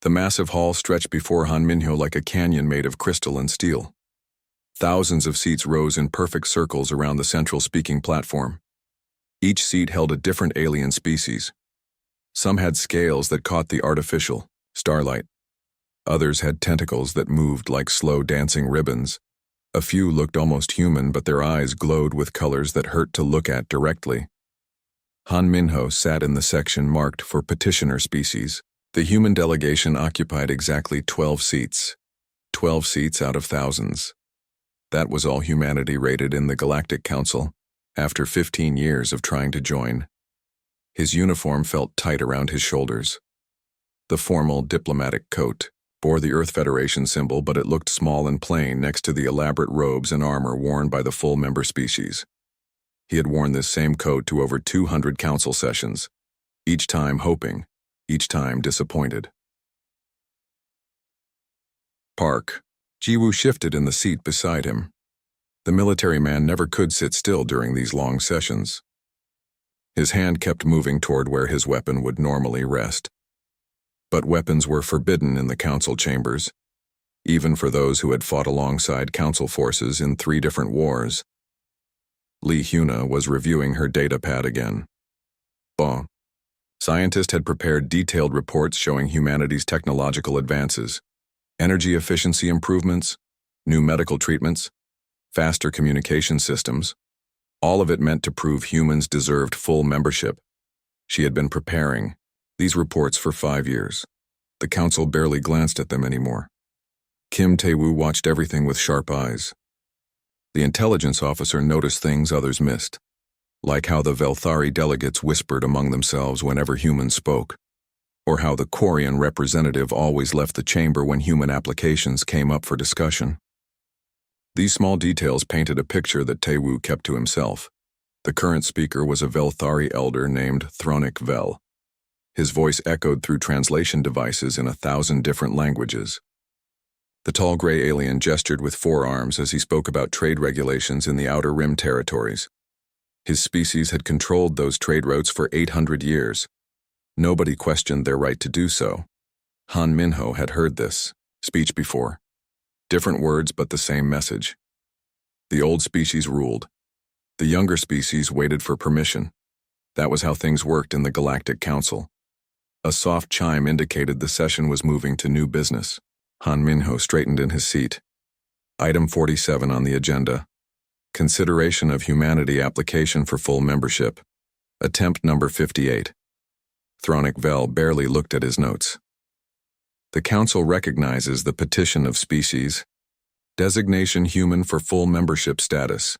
The massive hall stretched before Han Minho like a canyon made of crystal and steel. Thousands of seats rose in perfect circles around the central speaking platform. Each seat held a different alien species. Some had scales that caught the artificial starlight. Others had tentacles that moved like slow dancing ribbons. A few looked almost human, but their eyes glowed with colors that hurt to look at directly. Han Minho sat in the section marked for petitioner species. The human delegation occupied exactly 12 seats. 12 seats out of thousands. That was all humanity rated in the Galactic Council, after 15 years of trying to join. His uniform felt tight around his shoulders. The formal, diplomatic coat bore the Earth Federation symbol, but it looked small and plain next to the elaborate robes and armor worn by the full member species. He had worn this same coat to over 200 council sessions, each time hoping, each time disappointed. Park. Jiwoo shifted in the seat beside him. The military man never could sit still during these long sessions. His hand kept moving toward where his weapon would normally rest. But weapons were forbidden in the council chambers, even for those who had fought alongside council forces in 3 different wars. Lee Hyuna was reviewing her data pad again. Bon. Scientists had prepared detailed reports showing humanity's technological advances, energy efficiency improvements, new medical treatments, faster communication systems. All of it meant to prove humans deserved full membership. She had been preparing these reports for 5 years. The council barely glanced at them anymore. Kim Tae-woo watched everything with sharp eyes. The intelligence officer noticed things others missed, like how the Velthari delegates whispered among themselves whenever humans spoke, or how the Quarian representative always left the chamber when human applications came up for discussion. These small details painted a picture that Tae-woo kept to himself. The current speaker was a Velthari elder named Thronik Vel. His voice echoed through translation devices in 1,000 different languages. The tall gray alien gestured with forearms as he spoke about trade regulations in the Outer Rim territories. His species had controlled those trade routes for 800 years. Nobody questioned their right to do so. Han Minho had heard this speech before. Different words, but the same message. The old species ruled. The younger species waited for permission. That was how things worked in the Galactic Council. A soft chime indicated the session was moving to new business. Han Minho straightened in his seat. Item 47 on the agenda. Consideration of Humanity application for full membership. Attempt number 58. Thronik Vel barely looked at his notes. The Council recognizes the petition of species. Designation human for full membership status.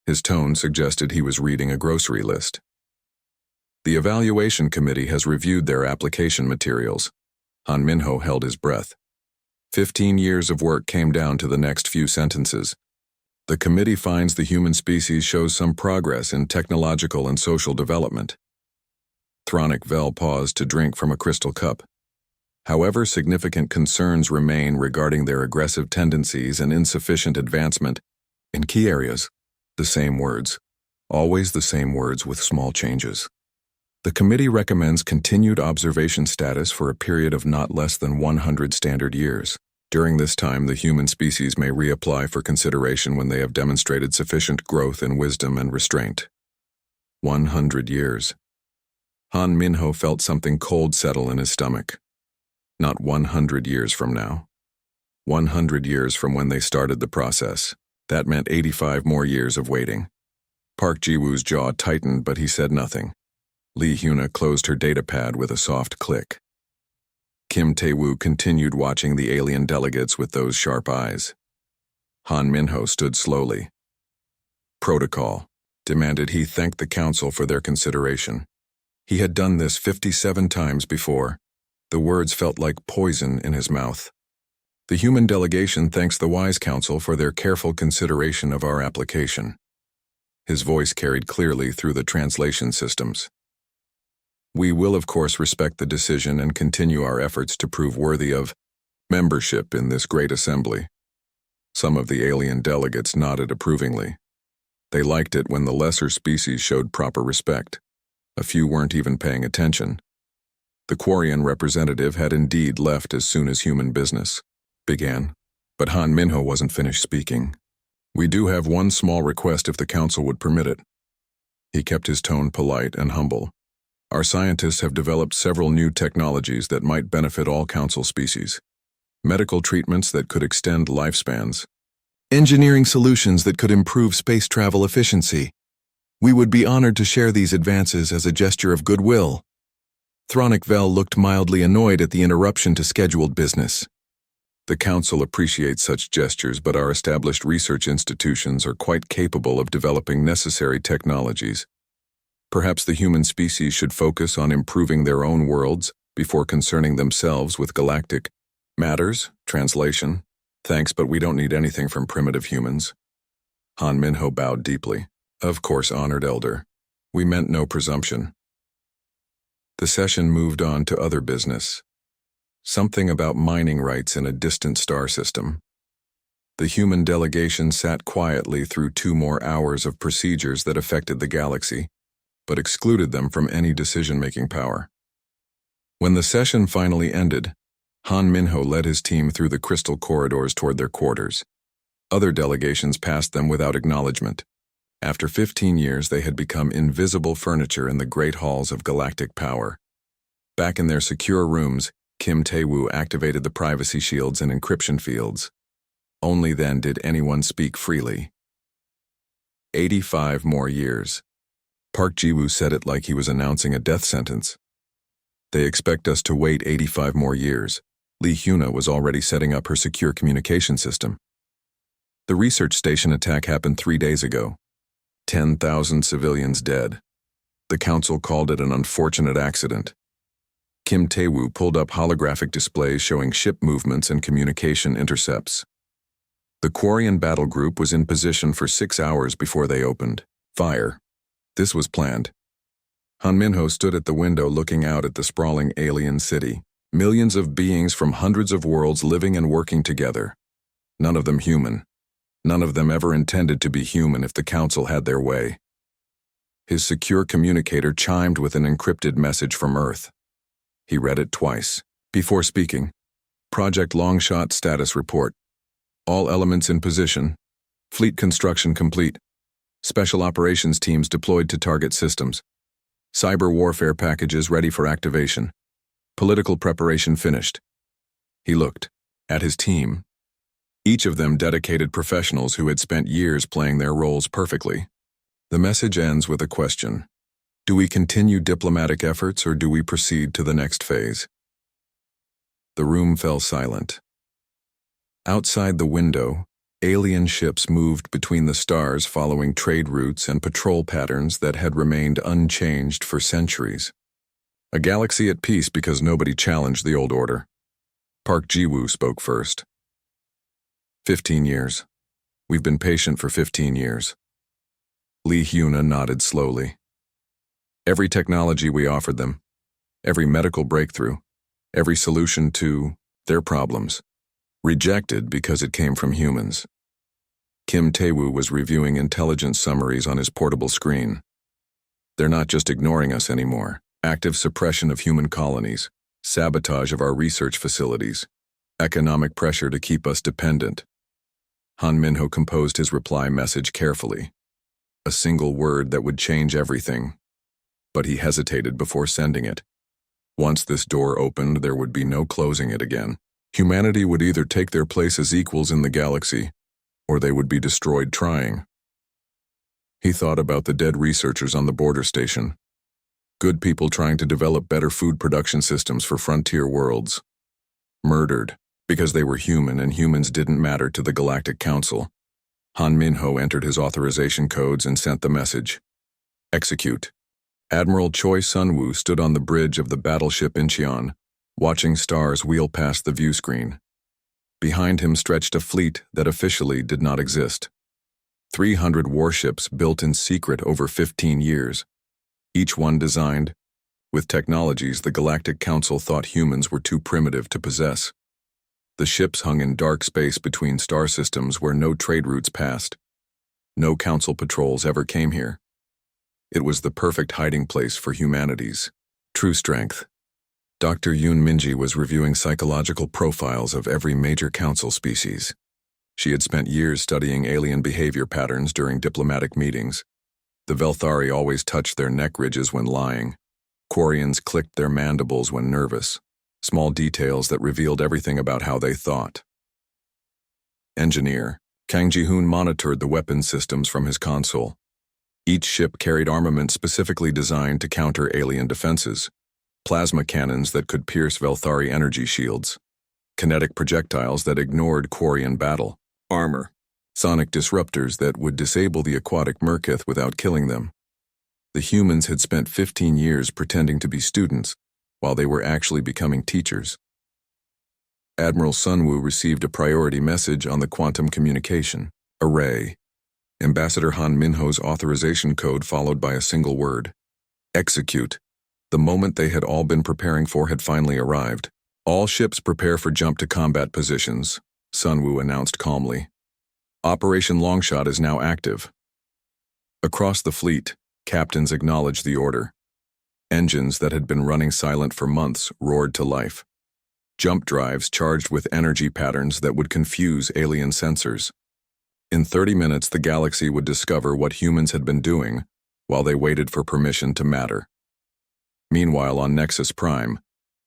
His tone suggested he was reading a grocery list. The Evaluation Committee has reviewed their application materials. Han Minho held his breath. 15 years of work came down to the next few sentences. The committee finds the human species shows some progress in technological and social development. Thronik Vel paused to drink from a crystal cup. However, significant concerns remain regarding their aggressive tendencies and insufficient advancement in key areas. The same words. Always the same words with small changes. The committee recommends continued observation status for a period of not less than 100 standard years. During this time, the human species may reapply for consideration when they have demonstrated sufficient growth in wisdom and restraint. 100 years. Han Minho felt something cold settle in his stomach. Not 100 years from now. 100 years from when they started the process. That meant 85 more years of waiting. Park Ji-woo's jaw tightened, but he said nothing. Lee Hyuna closed her datapad with a soft click. Kim Tae-woo continued watching the alien delegates with those sharp eyes. Han Minho stood slowly. Protocol, demanded he thank the council for their consideration. He had done this 57 times before. The words felt like poison in his mouth. The human delegation thanks the wise council for their careful consideration of our application. His voice carried clearly through the translation systems. We will, of course, respect the decision and continue our efforts to prove worthy of membership in this great assembly. Some of the alien delegates nodded approvingly. They liked it when the lesser species showed proper respect. A few weren't even paying attention. The Quarian representative had indeed left as soon as human business began, but Han Minho wasn't finished speaking. "We do have one small request if the council would permit it." He kept his tone polite and humble. "Our scientists have developed several new technologies that might benefit all council species. Medical treatments that could extend lifespans. Engineering solutions that could improve space travel efficiency. We would be honored to share these advances as a gesture of goodwill." Thronic Vel looked mildly annoyed at the interruption to scheduled business. "The council appreciates such gestures, but our established research institutions are quite capable of developing necessary technologies. Perhaps the human species should focus on improving their own worlds before concerning themselves with galactic matters." Translation: "Thanks, but we don't need anything from primitive humans." Han Minho bowed deeply. "Of course, honored elder. We meant no presumption." The session moved on to other business. Something about mining rights in a distant star system. The human delegation sat quietly through 2 more hours of procedures that affected the galaxy, but excluded them from any decision-making power. When the session finally ended, Han Minho led his team through the crystal corridors toward their quarters. Other delegations passed them without acknowledgement. After 15 years, they had become invisible furniture in the great halls of galactic power. Back in their secure rooms, Kim Tae-woo activated the privacy shields and encryption fields. Only then did anyone speak freely. 85 more years. Park Ji-woo said it like he was announcing a death sentence. "They expect us to wait 85 more years." Lee Hyuna was already setting up her secure communication system. "The research station attack happened 3 days ago. 10,000 civilians dead. The council called it an unfortunate accident." Kim Tae-woo pulled up holographic displays showing ship movements and communication intercepts. The Quarian battle group was in position for 6 hours before they opened fire. This was planned. Han Minho stood at the window looking out at the sprawling alien city. Millions of beings from hundreds of worlds living and working together. None of them human. None of them ever intended to be human if the council had their way. His secure communicator chimed with an encrypted message from Earth. He read it twice. Before speaking, "Project Longshot status report. All elements in position. Fleet construction complete. Special operations teams deployed to target systems. Cyber warfare packages ready for activation. Political preparation finished." He looked at his team. Each of them dedicated professionals who had spent years playing their roles perfectly. The message ends with a question. Do we continue diplomatic efforts or do we proceed to the next phase? The room fell silent. Outside the window, alien ships moved between the stars following trade routes and patrol patterns that had remained unchanged for centuries. A galaxy at peace because nobody challenged the old order. Park Ji-woo spoke first. 15 years. We've been patient for 15 years. Lee Hyuna nodded slowly. Every technology we offered them, every medical breakthrough, every solution to their problems, rejected because it came from humans. Kim Tae-woo was reviewing intelligence summaries on his portable screen. They're not just ignoring us anymore. Active suppression of human colonies, sabotage of our research facilities, economic pressure to keep us dependent. Han Minho composed his reply message carefully. A single word that would change everything. But he hesitated before sending it. Once this door opened, there would be no closing it again. Humanity would either take their place as equals in the galaxy, or they would be destroyed trying. He thought about the dead researchers on the border station. Good people trying to develop better food production systems for frontier worlds. Murdered because they were human and humans didn't matter to the Galactic Council. Han Minho entered his authorization codes and sent the message. Execute. Admiral Choi Sun-woo stood on the bridge of the battleship Incheon, watching stars wheel past the view screen. Behind him stretched a fleet that officially did not exist. 300 warships built in secret over 15 years, each one designed with technologies the Galactic Council thought humans were too primitive to possess. The ships hung in dark space between star systems where no trade routes passed. No council patrols ever came here. It was the perfect hiding place for humanity's true strength. Dr. Yoon Minji was reviewing psychological profiles of every major council species. She had spent years studying alien behavior patterns during diplomatic meetings. The Velthari always touched their neck ridges when lying. Quarians clicked their mandibles when nervous. Small details that revealed everything about how they thought. Engineer Kang Ji-hoon monitored the weapons systems from his console. Each ship carried armament specifically designed to counter alien defenses. Plasma cannons that could pierce Velthari energy shields. Kinetic projectiles that ignored Quarian battle armor. Sonic disruptors that would disable the aquatic Merkith without killing them. The humans had spent 15 years pretending to be students, while they were actually becoming teachers. Admiral Sunwoo received a priority message on the quantum communication array. Ambassador Han Minho's authorization code followed by a single word. Execute. The moment they had all been preparing for had finally arrived. All ships prepare for jump to combat positions, Sunwoo announced calmly. Operation Longshot is now active. Across the fleet, captains acknowledged the order. Engines that had been running silent for months roared to life. Jump drives charged with energy patterns that would confuse alien sensors. In 30 minutes, the galaxy would discover what humans had been doing while they waited for permission to matter. Meanwhile, on Nexus Prime,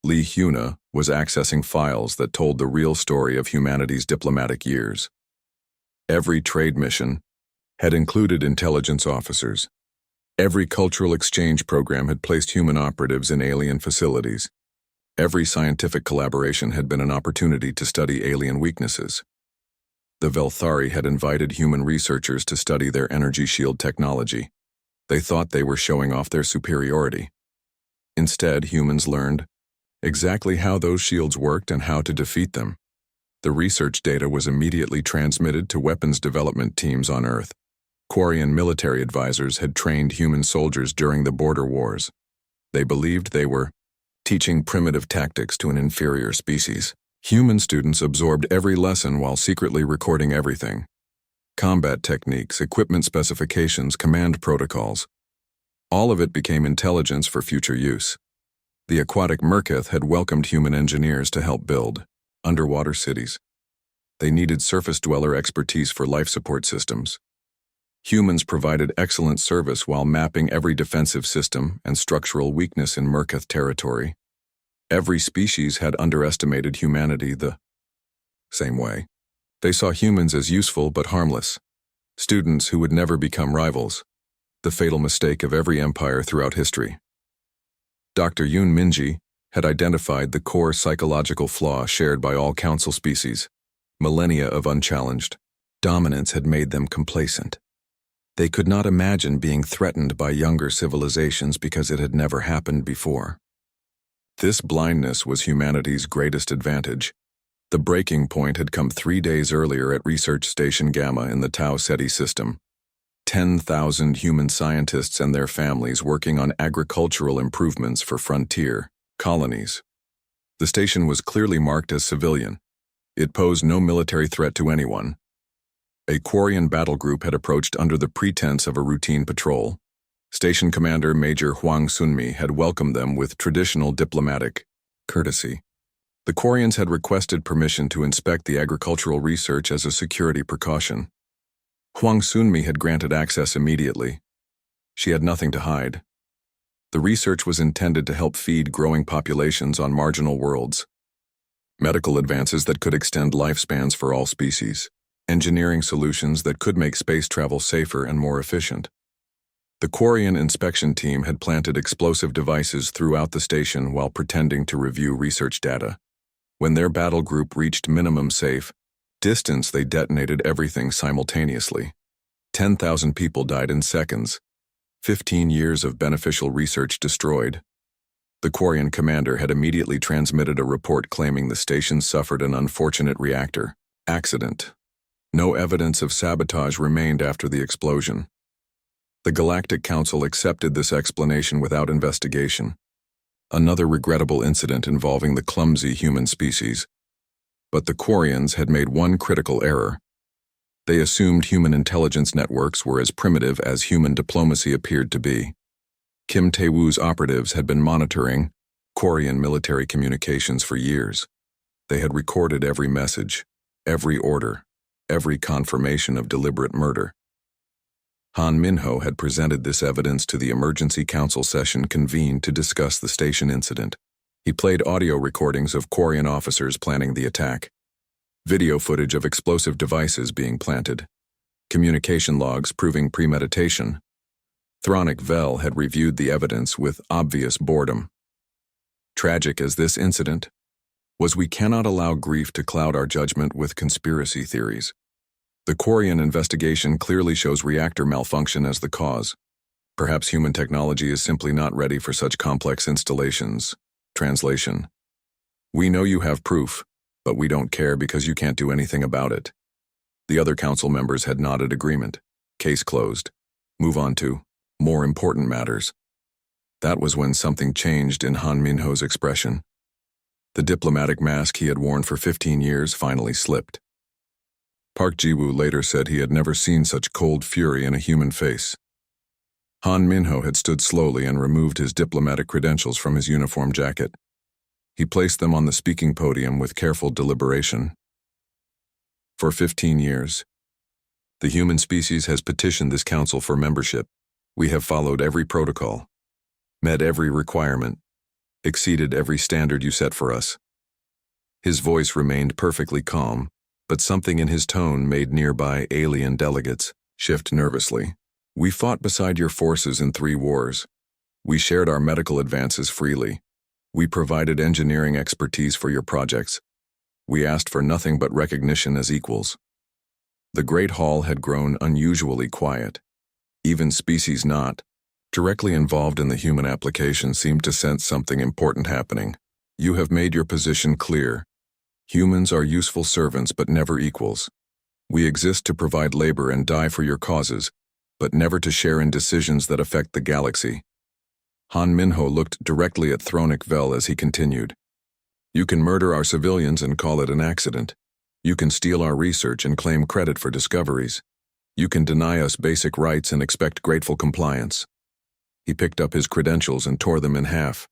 Lee Hyuna was accessing files that told the real story of humanity's diplomatic years. Every trade mission had included intelligence officers. Every cultural exchange program had placed human operatives in alien facilities. Every scientific collaboration had been an opportunity to study alien weaknesses. The Velthari had invited human researchers to study their energy shield technology. They thought they were showing off their superiority. Instead, humans learned exactly how those shields worked and how to defeat them. The research data was immediately transmitted to weapons development teams on Earth. Quarian military advisors had trained human soldiers during the border wars. They believed they were teaching primitive tactics to an inferior species. Human students absorbed every lesson while secretly recording everything. Combat techniques, equipment specifications, command protocols. All of it became intelligence for future use. The aquatic Merkith had welcomed human engineers to help build underwater cities. They needed surface dweller expertise for life support systems. Humans provided excellent service while mapping every defensive system and structural weakness in Merkith territory. Every species had underestimated humanity the same way. They saw humans as useful but harmless. Students who would never become rivals. The fatal mistake of every empire throughout history. Dr. Yoon Minji had identified the core psychological flaw shared by all council species. Millennia of unchallenged dominance had made them complacent. They could not imagine being threatened by younger civilizations because it had never happened before. This blindness was humanity's greatest advantage. The breaking point had come 3 days earlier at Research Station Gamma in the Tau Ceti system. 10,000 human scientists and their families working on agricultural improvements for frontier colonies. The station was clearly marked as civilian. It posed no military threat to anyone. A Quarian battle group had approached under the pretense of a routine patrol. Station Commander Major Hwang Sunmi had welcomed them with traditional diplomatic courtesy. The Quarians had requested permission to inspect the agricultural research as a security precaution. Hwang Sunmi had granted access immediately. She had nothing to hide. The research was intended to help feed growing populations on marginal worlds. Medical advances that could extend lifespans for all species. Engineering solutions that could make space travel safer and more efficient. The Quarian inspection team had planted explosive devices throughout the station while pretending to review research data. When their battle group reached minimum safe distance, they detonated everything simultaneously. 10,000 people died in seconds. 15 years of beneficial research destroyed. The Quarian commander had immediately transmitted a report claiming the station suffered an unfortunate reactor accident. No evidence of sabotage remained after the explosion. The Galactic Council accepted this explanation without investigation. Another regrettable incident involving the clumsy human species. But the Quarians had made one critical error. They assumed human intelligence networks were as primitive as human diplomacy appeared to be. Kim Tae-woo's operatives had been monitoring Korean military communications for years. They had recorded every message, every order, every confirmation of deliberate murder. Han Minho had presented this evidence to the emergency council session convened to discuss the station incident. He played audio recordings of Korean officers planning the attack, video footage of explosive devices being planted, communication logs proving premeditation. Thronik Vel had reviewed the evidence with obvious boredom. Tragic as this incident was, we cannot allow grief to cloud our judgment with conspiracy theories. The Korean investigation clearly shows reactor malfunction as the cause. Perhaps human technology is simply not ready for such complex installations. Translation: we know you have proof, but we don't care because you can't do anything about it. The other council members had nodded agreement. Case closed. Move on to more important matters. That was when something changed in Han Minho's expression. The diplomatic mask he had worn for 15 years finally slipped. Park Ji-woo later said he had never seen such cold fury in a human face. Han Minho had stood slowly and removed his diplomatic credentials from his uniform jacket. He placed them on the speaking podium with careful deliberation. For 15 years, the human species has petitioned this council for membership. We have followed every protocol, met every requirement, exceeded every standard you set for us. His voice remained perfectly calm, but something in his tone made nearby alien delegates shift nervously. We fought beside your forces in 3 wars. We shared our medical advances freely. We provided engineering expertise for your projects. We asked for nothing but recognition as equals. The Great Hall had grown unusually quiet. Even species not directly involved in the human application seemed to sense something important happening. You have made your position clear. Humans are useful servants but never equals. We exist to provide labor and die for your causes, but never to share in decisions that affect the galaxy. Han Minho looked directly at Thronik Vel as he continued. You can murder our civilians and call it an accident. You can steal our research and claim credit for discoveries. You can deny us basic rights and expect grateful compliance. He picked up his credentials and tore them in half.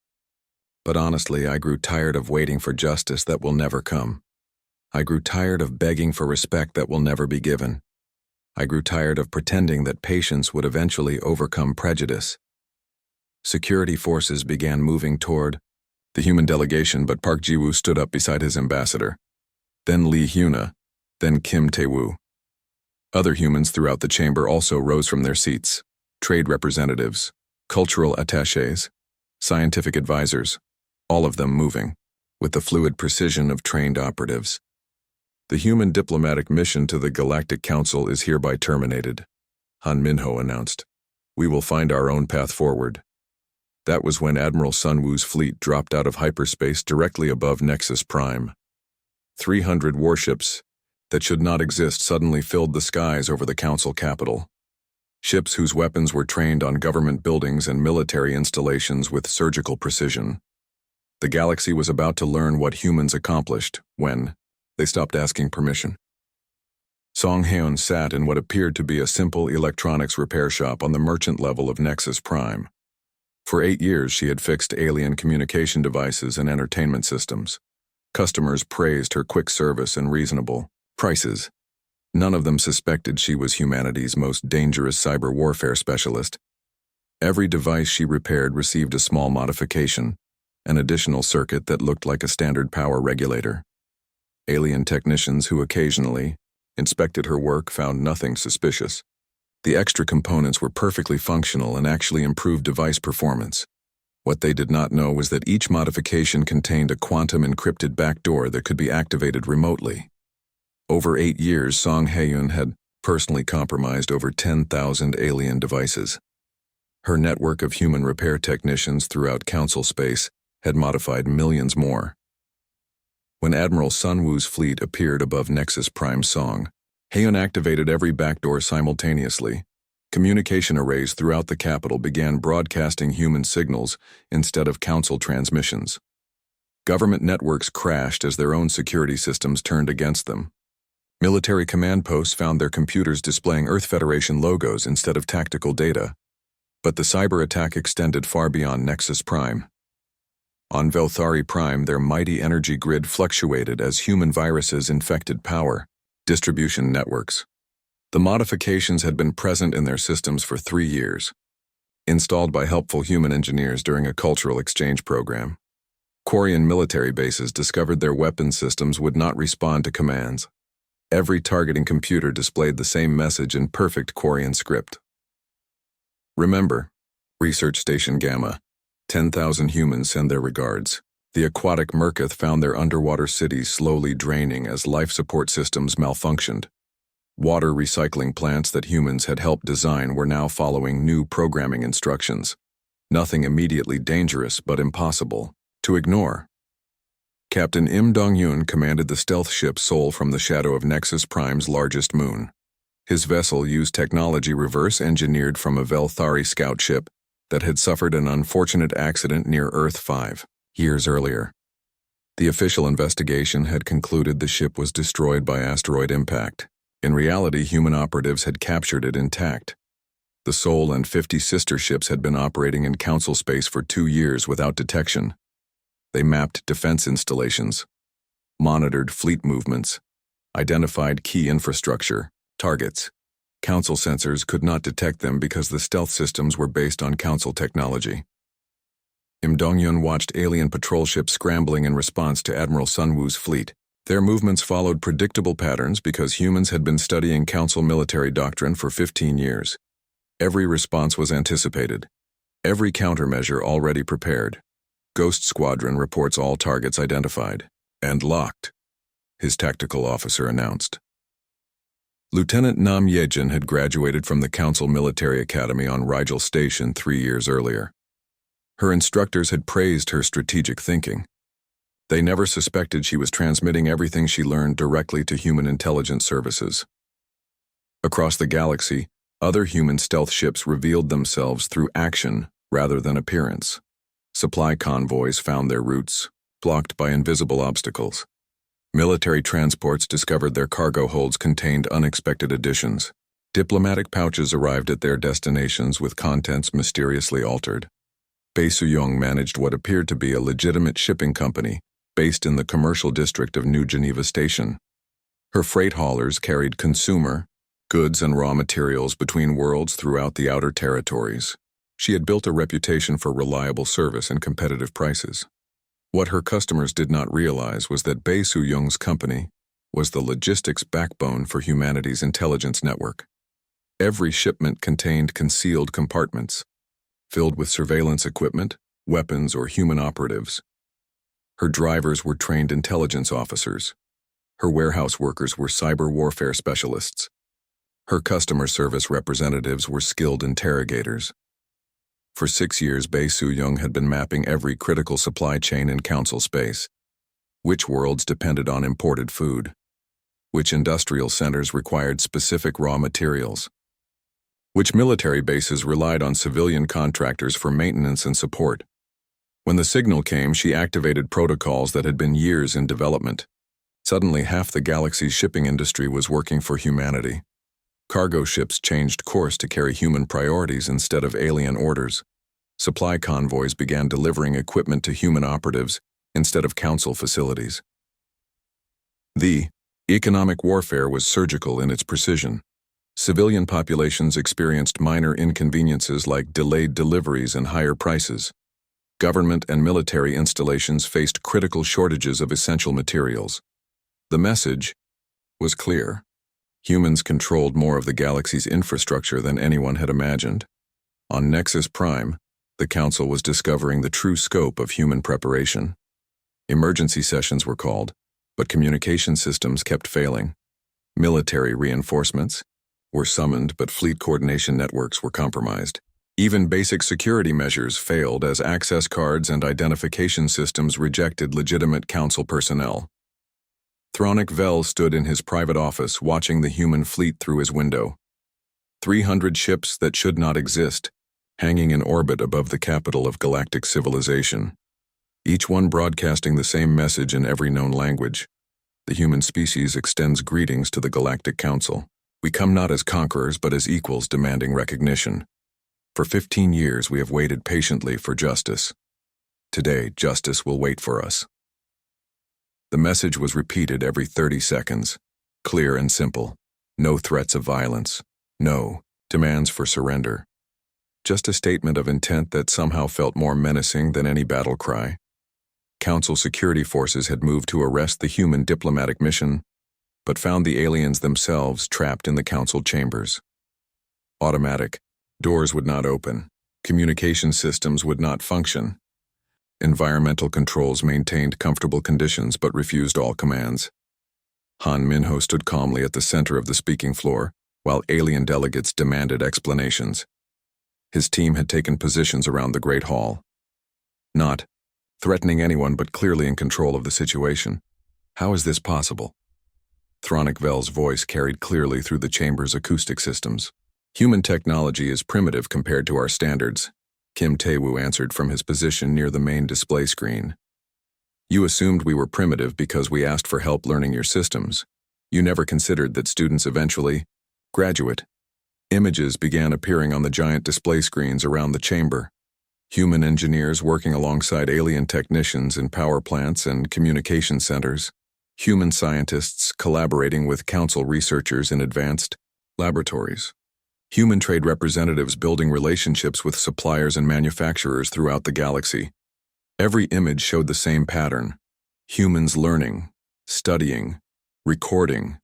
But honestly, I grew tired of waiting for justice that will never come. I grew tired of begging for respect that will never be given. I grew tired of pretending that patience would eventually overcome prejudice. Security forces began moving toward the human delegation, but Park Ji-woo stood up beside his ambassador. Then Lee Hyuna, then Kim Tae-woo. Other humans throughout the chamber also rose from their seats. Trade representatives, cultural attachés, scientific advisors, all of them moving, with the fluid precision of trained operatives. The human diplomatic mission to the Galactic Council is hereby terminated, Han Minho announced. We will find our own path forward. That was when Admiral Sun Woo's fleet dropped out of hyperspace directly above Nexus Prime. 300 warships that should not exist suddenly filled the skies over the Council capital. Ships whose weapons were trained on government buildings and military installations with surgical precision. The galaxy was about to learn what humans accomplished when they stopped asking permission. Song Haeun sat in what appeared to be a simple electronics repair shop on the merchant level of Nexus Prime. For 8 years, she had fixed alien communication devices and entertainment systems. Customers praised her quick service and reasonable prices. None of them suspected she was humanity's most dangerous cyber warfare specialist. Every device she repaired received a small modification, an additional circuit that looked like a standard power regulator. Alien technicians who occasionally inspected her work found nothing suspicious. The extra components were perfectly functional and actually improved device performance. What they did not know was that each modification contained a quantum-encrypted backdoor that could be activated remotely. Over 8 years, Song Haeun had personally compromised over 10,000 alien devices. Her network of human repair technicians throughout Council space had modified millions more. When Admiral Sun Woo's fleet appeared above Nexus Prime Song, Haeun activated every backdoor simultaneously. Communication arrays throughout the capital began broadcasting human signals instead of Council transmissions. Government networks crashed as their own security systems turned against them. Military command posts found their computers displaying Earth Federation logos instead of tactical data. But the cyber attack extended far beyond Nexus Prime. On Velthari Prime, their mighty energy grid fluctuated as human viruses infected power distribution networks. The modifications had been present in their systems for 3 years, installed by helpful human engineers during a cultural exchange program. Quarian military bases discovered their weapon systems would not respond to commands. Every targeting computer displayed the same message in perfect Quarian script. Remember, Research Station Gamma, 10,000 humans send their regards. The aquatic Merkith found their underwater cities slowly draining as life support systems malfunctioned. Water recycling plants that humans had helped design were now following new programming instructions. Nothing immediately dangerous but impossible to ignore. Captain Im Dong-yun commanded the stealth ship Sol from the shadow of Nexus Prime's largest moon. His vessel used technology reverse-engineered from a Velthari scout ship that had suffered an unfortunate accident near Earth 5 years earlier. The official investigation had concluded the ship was destroyed by asteroid impact. In reality, human operatives had captured it intact. The Sol and 50 sister ships had been operating in Council space for 2 years without detection. They mapped defense installations, monitored fleet movements, identified key infrastructure, targets. Council sensors could not detect them because the stealth systems were based on Council technology. Im Dong-yun watched alien patrol ships scrambling in response to Admiral Sun Woo's fleet. Their movements followed predictable patterns because humans had been studying Council military doctrine for 15 years. Every response was anticipated. Every countermeasure already prepared. Ghost Squadron reports all targets identified. And locked, his tactical officer announced. Lieutenant Nam Yejin had graduated from the Council Military Academy on Rigel Station 3 years earlier. Her instructors had praised her strategic thinking. They never suspected she was transmitting everything she learned directly to human intelligence services. Across the galaxy, other human stealth ships revealed themselves through action rather than appearance. Supply convoys found their routes, blocked by invisible obstacles. Military transports discovered their cargo holds contained unexpected additions. Diplomatic pouches arrived at their destinations with contents mysteriously altered. Bae Soo-young managed what appeared to be a legitimate shipping company based in the commercial district of New Geneva Station. Her freight haulers carried consumer, goods and raw materials between worlds throughout the outer territories. She had built a reputation for reliable service and competitive prices. What her customers did not realize was that Bae Soo-young's company was the logistics backbone for humanity's intelligence network. Every shipment contained concealed compartments, filled with surveillance equipment, weapons, or human operatives. Her drivers were trained intelligence officers. Her warehouse workers were cyber warfare specialists. Her customer service representatives were skilled interrogators. For 6 years, Bae Soo-young had been mapping every critical supply chain in Council space. Which worlds depended on imported food? Which industrial centers required specific raw materials? Which military bases relied on civilian contractors for maintenance and support? When the signal came, she activated protocols that had been years in development. Suddenly, half the galaxy's shipping industry was working for humanity. Cargo ships changed course to carry human priorities instead of alien orders. Supply convoys began delivering equipment to human operatives instead of Council facilities. The economic warfare was surgical in its precision. Civilian populations experienced minor inconveniences like delayed deliveries and higher prices. Government and military installations faced critical shortages of essential materials. The message was clear. Humans controlled more of the galaxy's infrastructure than anyone had imagined. On Nexus Prime, the Council was discovering the true scope of human preparation. Emergency sessions were called, but communication systems kept failing. Military reinforcements were summoned, but fleet coordination networks were compromised. Even basic security measures failed as access cards and identification systems rejected legitimate Council personnel. Thronic Vel stood in his private office watching the human fleet through his window. 300 ships that should not exist, hanging in orbit above the capital of galactic civilization. Each one broadcasting the same message in every known language. The human species extends greetings to the Galactic Council. We come not as conquerors but as equals demanding recognition. For 15 years we have waited patiently for justice. Today, justice will wait for us. The message was repeated every 30 seconds, clear and simple. No threats of violence. No demands for surrender. Just a statement of intent that somehow felt more menacing than any battle cry. Council security forces had moved to arrest the human diplomatic mission, but found the aliens themselves trapped in the council chambers. Automatic. Doors would not open. Communication systems would not function. Environmental controls maintained comfortable conditions but refused all commands. Han Minho stood calmly at the center of the speaking floor, while alien delegates demanded explanations. His team had taken positions around the Great Hall. Not threatening anyone but clearly in control of the situation. How is this possible? Thronic Vel's voice carried clearly through the chamber's acoustic systems. Human technology is primitive compared to our standards, Kim Tae-woo answered from his position near the main display screen. You assumed we were primitive because we asked for help learning your systems. You never considered that students eventually graduate. Images began appearing on the giant display screens around the chamber. Human engineers working alongside alien technicians in power plants and communication centers. Human scientists collaborating with council researchers in advanced laboratories. Human trade representatives building relationships with suppliers and manufacturers throughout the galaxy. Every image showed the same pattern. Humans learning, studying, recording,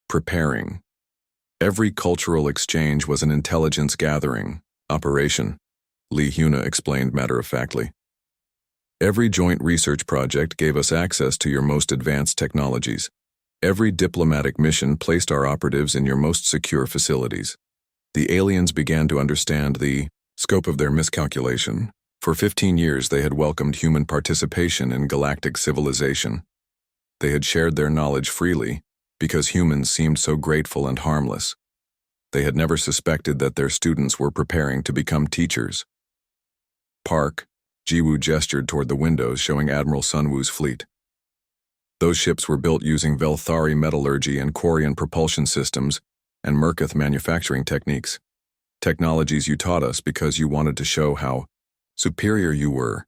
preparing. Every cultural exchange was an intelligence gathering operation, Lee Huna explained matter-of-factly. Every joint research project gave us access to your most advanced technologies. Every diplomatic mission placed our operatives in your most secure facilities. The aliens began to understand the scope of their miscalculation. For 15 years they had welcomed human participation in galactic civilization. They had shared their knowledge freely because humans seemed so grateful and harmless. They had never suspected that their students were preparing to become teachers. Park, Jiwoo gestured toward the windows showing Admiral Sunwoo's fleet. Those ships were built using Velthari metallurgy and Quarian propulsion systems and Merkith manufacturing techniques. Technologies you taught us because you wanted to show how superior you were.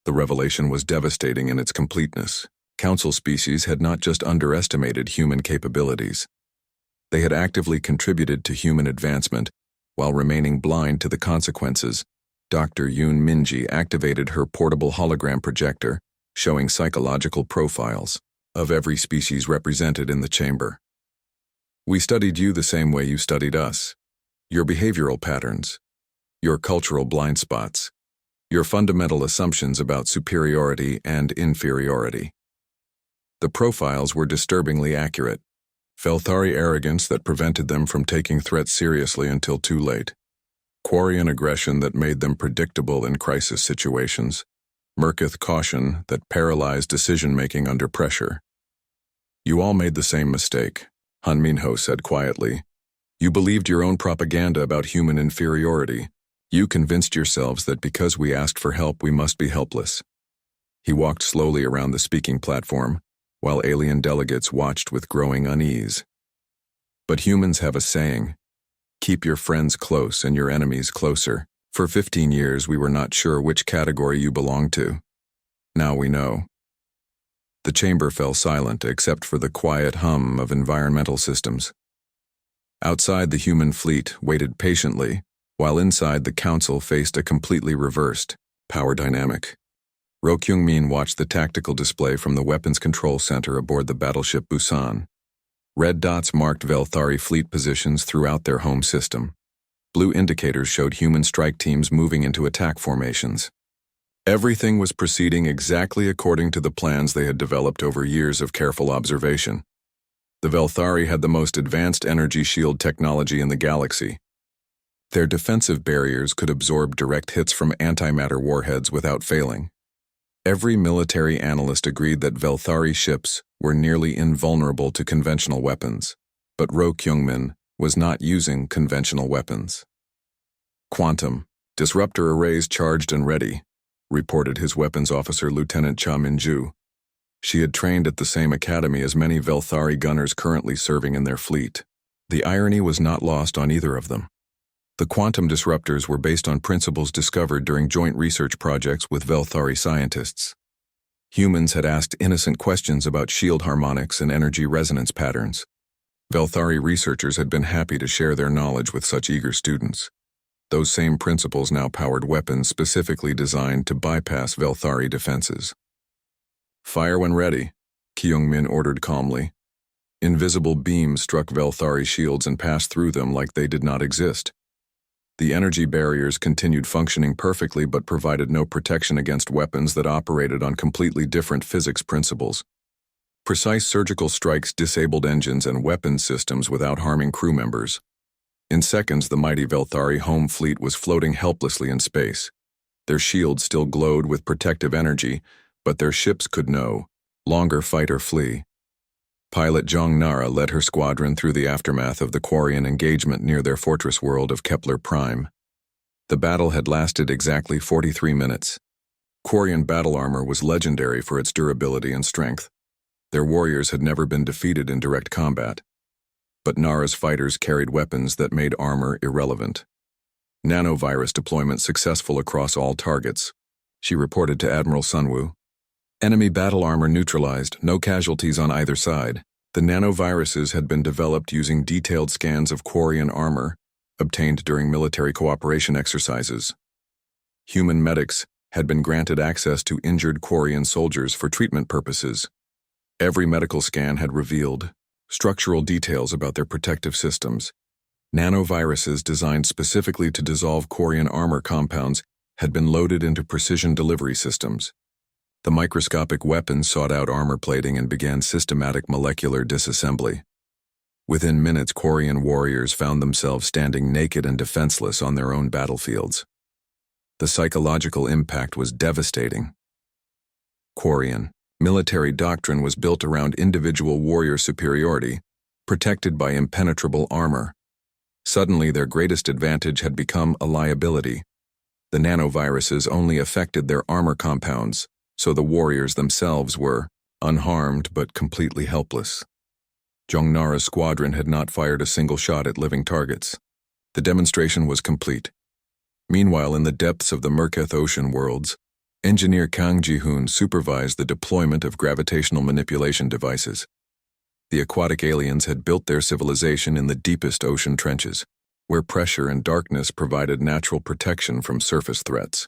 The revelation was devastating in its completeness. Council species had not just underestimated human capabilities. They had actively contributed to human advancement while remaining blind to the consequences. Dr. Yoon Minji activated her portable hologram projector, showing psychological profiles of every species represented in the chamber. We studied you the same way you studied us. Your behavioral patterns, your cultural blind spots, your fundamental assumptions about superiority and inferiority. The profiles were disturbingly accurate. Velthari arrogance that prevented them from taking threats seriously until too late. Quarian aggression that made them predictable in crisis situations. Merkith caution that paralyzed decision-making under pressure. You all made the same mistake, Han Minho said quietly. You believed your own propaganda about human inferiority. You convinced yourselves that because we asked for help, we must be helpless. He walked slowly around the speaking platform, while alien delegates watched with growing unease. But humans have a saying, keep your friends close and your enemies closer. For 15 years, we were not sure which category you belonged to. Now we know. The chamber fell silent except for the quiet hum of environmental systems. Outside, the human fleet waited patiently, while inside the council faced a completely reversed power dynamic. Ro Kyung-min watched the tactical display from the weapons control center aboard the battleship Busan. Red dots marked Velthari fleet positions throughout their home system. Blue indicators showed human strike teams moving into attack formations. Everything was proceeding exactly according to the plans they had developed over years of careful observation. The Velthari had the most advanced energy shield technology in the galaxy. Their defensive barriers could absorb direct hits from antimatter warheads without failing. Every military analyst agreed that Velthari ships were nearly invulnerable to conventional weapons, but Ro Kyung-min was not using conventional weapons. Quantum, disruptor arrays charged and ready, reported his weapons officer Lieutenant Cha Min-ju. She had trained at the same academy as many Velthari gunners currently serving in their fleet. The irony was not lost on either of them. The quantum disruptors were based on principles discovered during joint research projects with Velthari scientists. Humans had asked innocent questions about shield harmonics and energy resonance patterns. Velthari researchers had been happy to share their knowledge with such eager students. Those same principles now powered weapons specifically designed to bypass Velthari defenses. "Fire when ready," Kyung-min ordered calmly. Invisible beams struck Velthari shields and passed through them like they did not exist. The energy barriers continued functioning perfectly but provided no protection against weapons that operated on completely different physics principles. Precise surgical strikes disabled engines and weapons systems without harming crew members. In seconds, the mighty Velthari home fleet was floating helplessly in space. Their shields still glowed with protective energy, but their ships could no longer fight or flee. Pilot Jong Nara led her squadron through the aftermath of the Quarian engagement near their fortress world of Kepler Prime. The battle had lasted exactly 43 minutes. Quarian battle armor was legendary for its durability and strength. Their warriors had never been defeated in direct combat. But Nara's fighters carried weapons that made armor irrelevant. "Nanovirus deployment successful across all targets," she reported to Admiral Sunwoo. "Enemy battle armor neutralized, no casualties on either side." The nanoviruses had been developed using detailed scans of Quarian armor, obtained during military cooperation exercises. Human medics had been granted access to injured Quarian soldiers for treatment purposes. Every medical scan had revealed structural details about their protective systems. Nanoviruses designed specifically to dissolve Quarian armor compounds had been loaded into precision delivery systems. The microscopic weapons sought out armor plating and began systematic molecular disassembly. Within minutes, Quarian warriors found themselves standing naked and defenseless on their own battlefields. The psychological impact was devastating. Quarian military doctrine was built around individual warrior superiority, protected by impenetrable armor. Suddenly, their greatest advantage had become a liability. The nanoviruses only affected their armor compounds, so the warriors themselves were unharmed but completely helpless. Jong Nara's squadron had not fired a single shot at living targets. The demonstration was complete. Meanwhile, in the depths of the Merketh Ocean worlds, engineer Kang Ji-hoon supervised the deployment of gravitational manipulation devices. The aquatic aliens had built their civilization in the deepest ocean trenches, where pressure and darkness provided natural protection from surface threats.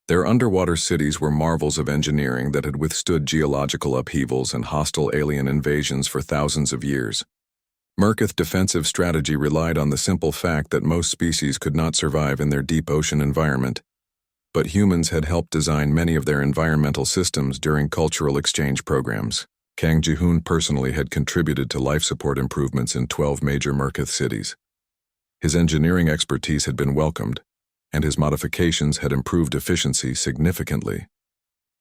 Their underwater cities were marvels of engineering that had withstood geological upheavals and hostile alien invasions for thousands of years. Merketh defensive strategy relied on the simple fact that most species could not survive in their deep ocean environment, but humans had helped design many of their environmental systems during cultural exchange programs. Kang Ji-hoon personally had contributed to life support improvements in 12 major Merketh cities. His engineering expertise had been welcomed, and his modifications had improved efficiency significantly.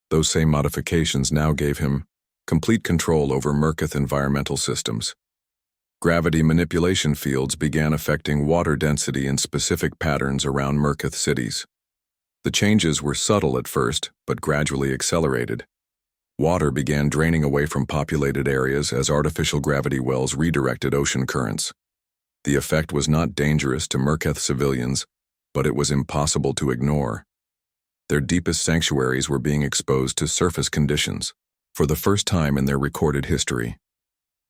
Those same modifications now gave him complete control over Merketh environmental systems. Gravity manipulation fields began affecting water density in specific patterns around Merketh cities. The changes were subtle at first, but gradually accelerated. Water began draining away from populated areas as artificial gravity wells redirected ocean currents. The effect was not dangerous to Merketh civilians, but it was impossible to ignore. Their deepest sanctuaries were being exposed to surface conditions, for the first time in their recorded history.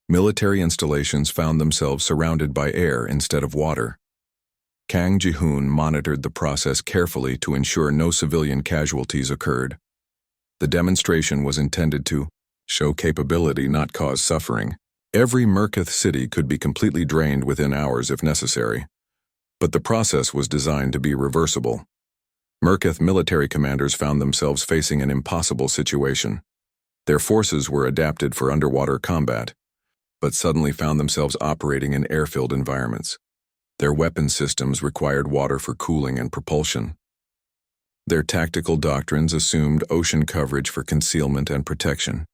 Military installations found themselves surrounded by air instead of water. Kang Ji-hoon monitored the process carefully to ensure no civilian casualties occurred. The demonstration was intended to show capability, not cause suffering. Every Merketh city could be completely drained within hours if necessary. But the process was designed to be reversible. Merketh military commanders found themselves facing an impossible situation. Their forces were adapted for underwater combat, but suddenly found themselves operating in air-filled environments. Their weapon systems required water for cooling and propulsion. Their tactical doctrines assumed ocean coverage for concealment and protection.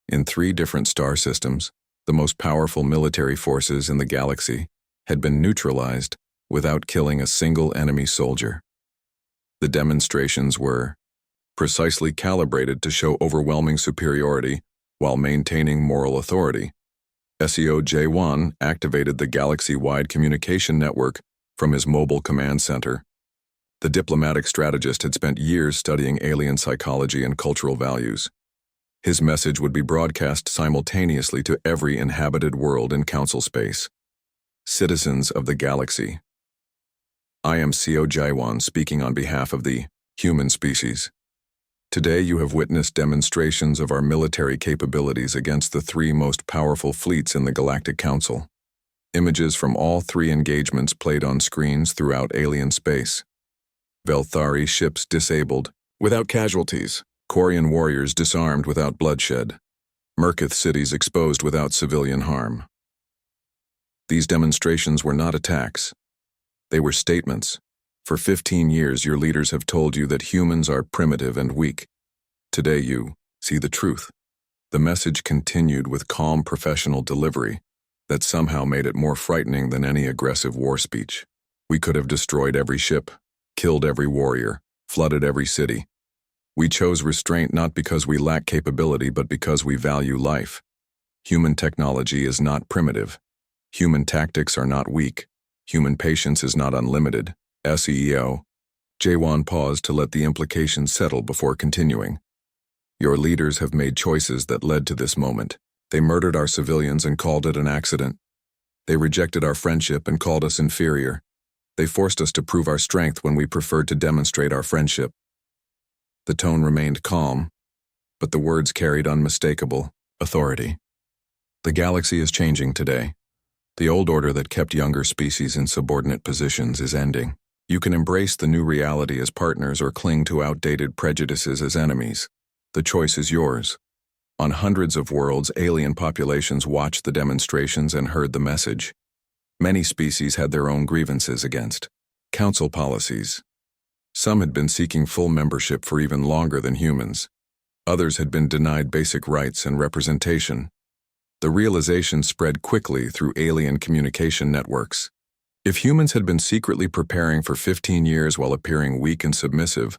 In 3 different star systems, the most powerful military forces in the galaxy had been neutralized without killing a single enemy soldier. The demonstrations were precisely calibrated to show overwhelming superiority while maintaining moral authority. SEO J1 activated the galaxy-wide communication network from his mobile command center. The diplomatic strategist had spent years studying alien psychology and cultural values. His message would be broadcast simultaneously to every inhabited world in council space. Citizens of the galaxy. I am Co Jaiwan speaking on behalf of the human species. Today you have witnessed demonstrations of our military capabilities against the three most powerful fleets in the Galactic Council. Images from all three engagements played on screens throughout alien space. Velthari ships disabled, without casualties. Quarian warriors disarmed without bloodshed. Merkith cities exposed without civilian harm. These demonstrations were not attacks. They were statements. For 15 years your leaders have told you that humans are primitive and weak. Today you see the truth. The message continued with calm professional delivery that somehow made it more frightening than any aggressive war speech. We could have destroyed every ship, killed every warrior, flooded every city. We chose restraint not because we lack capability but because we value life. Human technology is not primitive. Human tactics are not weak. Human patience is not unlimited. SEO. Jaiwan paused to let the implications settle before continuing. Your leaders have made choices that led to this moment. They murdered our civilians and called it an accident. They rejected our friendship and called us inferior. They forced us to prove our strength when we preferred to demonstrate our friendship. The tone remained calm, but the words carried unmistakable authority. The galaxy is changing today. The old order that kept younger species in subordinate positions is ending. You can embrace the new reality as partners or cling to outdated prejudices as enemies. The choice is yours. On hundreds of worlds, alien populations watched the demonstrations and heard the message. Many species had their own grievances against council policies. Some had been seeking full membership for even longer than humans. Others had been denied basic rights and representation. The realization spread quickly through alien communication networks. If humans had been secretly preparing for 15 years while appearing weak and submissive,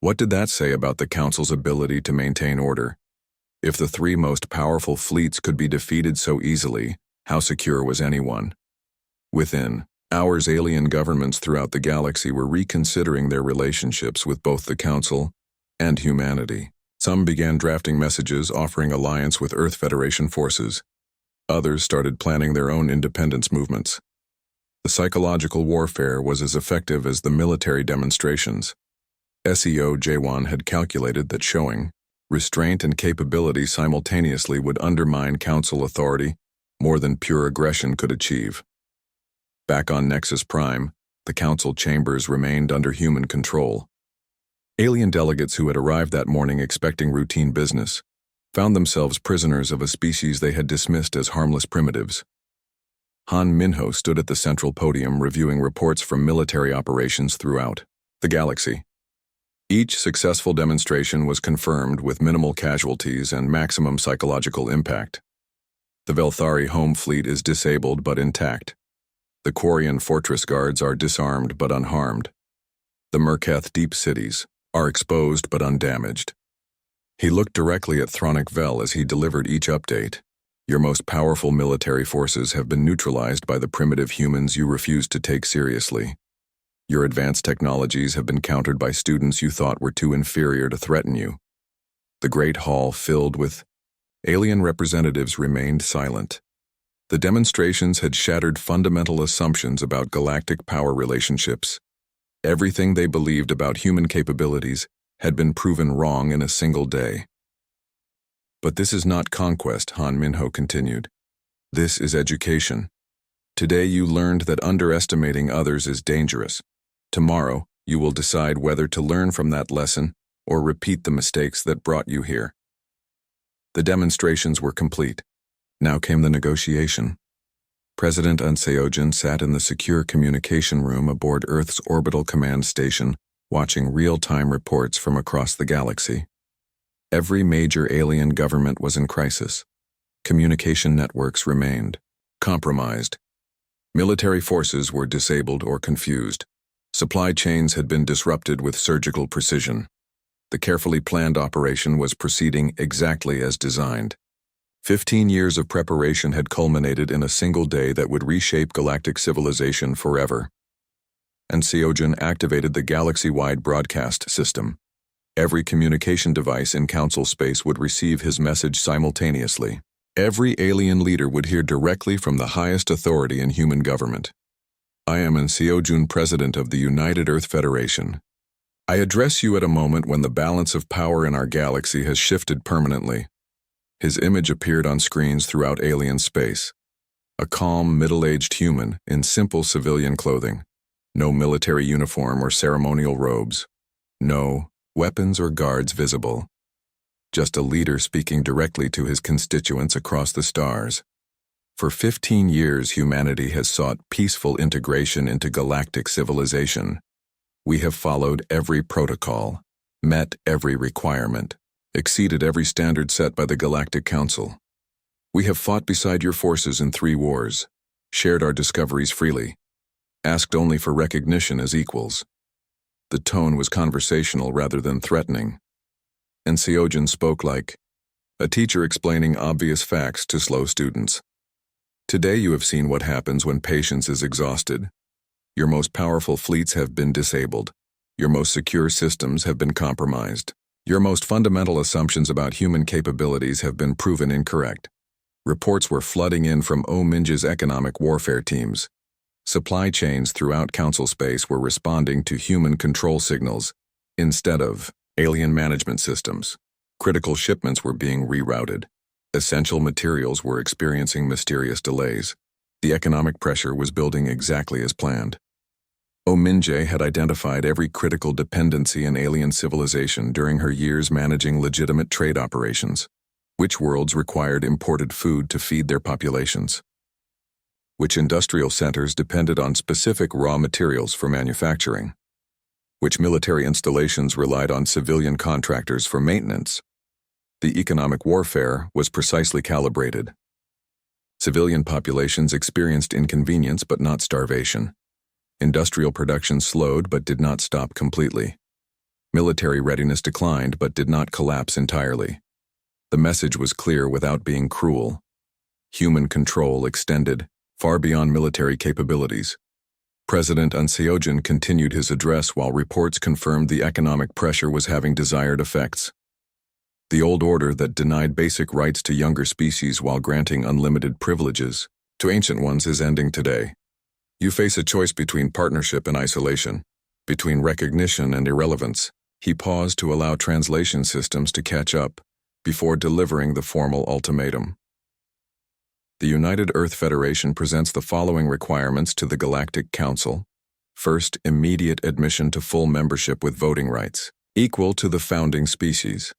what did that say about the Council's ability to maintain order? If the three most powerful fleets could be defeated so easily, how secure was anyone? Within hours, alien governments throughout the galaxy were reconsidering their relationships with both the Council and humanity. Some began drafting messages offering alliance with Earth Federation forces. Others started planning their own independence movements. The psychological warfare was as effective as the military demonstrations. SEO Jaiwan had calculated that showing restraint and capability simultaneously would undermine Council authority more than pure aggression could achieve. Back on Nexus Prime, the Council chambers remained under human control. Alien delegates who had arrived that morning expecting routine business found themselves prisoners of a species they had dismissed as harmless primitives. Han Minho stood at the central podium reviewing reports from military operations throughout the galaxy. Each successful demonstration was confirmed with minimal casualties and maximum psychological impact. The Velthari home fleet is disabled but intact. The Quarian fortress guards are disarmed but unharmed. The Merkith deep cities are exposed but undamaged. He looked directly at Thronic Vel as he delivered each update. Your most powerful military forces have been neutralized by the primitive humans you refused to take seriously. Your advanced technologies have been countered by students you thought were too inferior to threaten you. The great hall filled with alien representatives remained silent. The demonstrations had shattered fundamental assumptions about galactic power relationships. Everything they believed about human capabilities had been proven wrong in a single day. But this is not conquest, Han Minho continued. This is education. Today you learned that underestimating others is dangerous. Tomorrow, you will decide whether to learn from that lesson or repeat the mistakes that brought you here. The demonstrations were complete. Now came the negotiation. President Anseogen sat in the secure communication room aboard Earth's orbital command station, watching real-time reports from across the galaxy. Every major alien government was in crisis. Communication networks remained compromised. Military forces were disabled or confused. Supply chains had been disrupted with surgical precision. The carefully planned operation was proceeding exactly as designed. 15 years of preparation had culminated in a single day that would reshape galactic civilization forever. and Seojin activated the galaxy-wide broadcast system. Every communication device in council space would receive his message simultaneously. Every alien leader would hear directly from the highest authority in human government. I am Seojun, President of the United Earth Federation. I address you at a moment when the balance of power in our galaxy has shifted permanently. His image appeared on screens throughout alien space. A calm, middle-aged human in simple civilian clothing. No military uniform or ceremonial robes. No weapons or guards visible. Just a leader speaking directly to his constituents across the stars. For 15 years, humanity has sought peaceful integration into galactic civilization. We have followed every protocol, met every requirement, exceeded every standard set by the Galactic Council. We have fought beside your forces in 3 wars, shared our discoveries freely, asked only for recognition as equals. The tone was conversational rather than threatening, and Seojin spoke like a teacher explaining obvious facts to slow students. Today you have seen what happens when patience is exhausted. Your most powerful fleets have been disabled. Your most secure systems have been compromised. Your most fundamental assumptions about human capabilities have been proven incorrect. Reports were flooding in from Minja's economic warfare teams. Supply chains throughout council space were responding to human control signals instead of alien management systems. Critical shipments were being rerouted. Essential materials were experiencing mysterious delays. The economic pressure was building exactly as planned. Minja had identified every critical dependency in alien civilization during her years managing legitimate trade operations. Which worlds required imported food to feed their populations? Which industrial centers depended on specific raw materials for manufacturing? Which military installations relied on civilian contractors for maintenance? The economic warfare was precisely calibrated. Civilian populations experienced inconvenience but not starvation. Industrial production slowed but did not stop completely. Military readiness declined but did not collapse entirely. The message was clear without being cruel. Human control extended far beyond military capabilities. President Seojin continued his address while reports confirmed the economic pressure was having desired effects. The old order that denied basic rights to younger species while granting unlimited privileges to ancient ones is ending today. You face a choice between partnership and isolation, between recognition and irrelevance. He paused to allow translation systems to catch up before delivering the formal ultimatum. The United Earth Federation presents the following requirements to the Galactic Council. First, immediate admission to full membership with voting rights, equal to the founding species.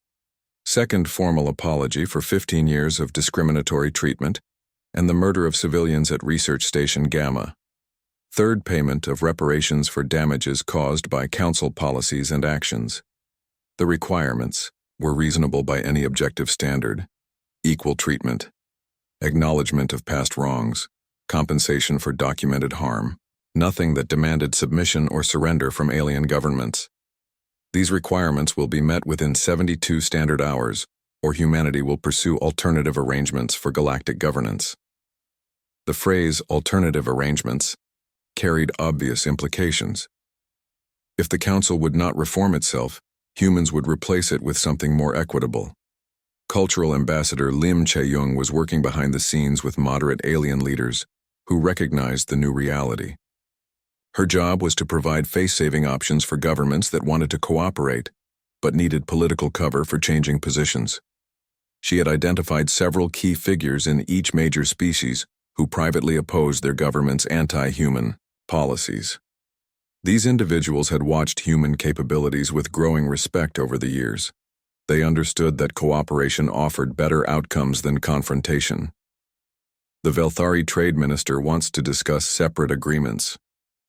Second, formal apology for 15 years of discriminatory treatment and the murder of civilians at Research Station Gamma. Third, payment of reparations for damages caused by Council policies and actions. The requirements were reasonable by any objective standard. Equal treatment. Acknowledgement of past wrongs, compensation for documented harm, nothing that demanded submission or surrender from alien governments. These requirements will be met within 72 standard hours, or humanity will pursue alternative arrangements for galactic governance. The phrase alternative arrangements carried obvious implications. If the Council would not reform itself, humans would replace it with something more equitable. Cultural Ambassador Lim Chae-young was working behind the scenes with moderate alien leaders who recognized the new reality. Her job was to provide face-saving options for governments that wanted to cooperate, but needed political cover for changing positions. She had identified several key figures in each major species who privately opposed their government's anti-human policies. These individuals had watched human capabilities with growing respect over the years. They understood that cooperation offered better outcomes than confrontation. The Velthari trade minister wants to discuss separate agreements.